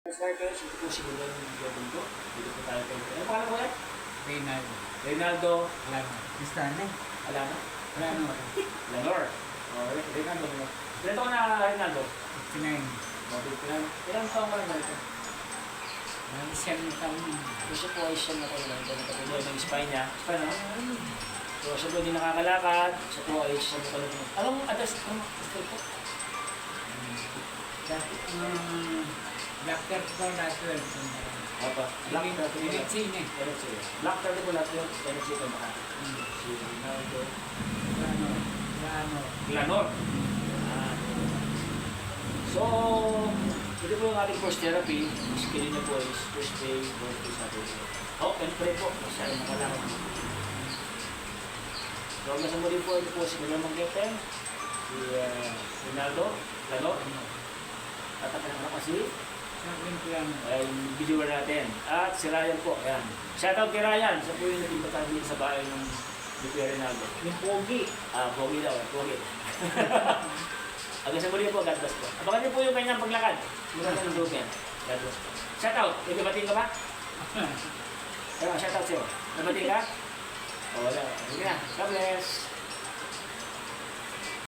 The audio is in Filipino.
Starters, ito po si Gulong Gulong ko. Dito po tayo kayo. Ano pangalan mo yan? Reynaldo. Reynaldo. Alano. Cristane. Alano? Alano. Lanor. Oh, Reynaldo. Ilan taon na Reynaldo? 59. Ilang taon ka lang ganito? Siyam na taon. Gusto po ay siyam na taon lang. Ito yung spine niya. Spine na? So, siya po hindi nakakalakad. Siya po ay siyam na taon lang. Anong address? Anong address po? Dati, doctor ko lahat yun. Apa? Black 30 po. Diretsin eh. Black 30 po lahat yun. Energy po maka. Si Reynaldo. Alano. Lanor. So, ito po yung ating first therapy. Schedule niyo po is Thursday, Wednesday, Saturday. Oh, and pray po. Masyari nakalaman. So, nasa muli po, ito po si Kuya Manggeten, si Reynaldo, Lanor. Tatapanan ko kasi Sabihin ko yan. ay video natin. At si Ryan po. Ayan. Shoutout kay Ryan. Siya po yung naging batang sa bahay ng Kuya Reynaldo. Yung pogi. Pogi daw. Pogi. Hanggang sa muli po, God bless po. Abangan niyo po yung kanyang paglakad. Mula na ng group yan. God bless po. Shoutout! May kabating ka ba? Shoutout sa'yo. Nabating ka? O, wala. Sige na. God bless.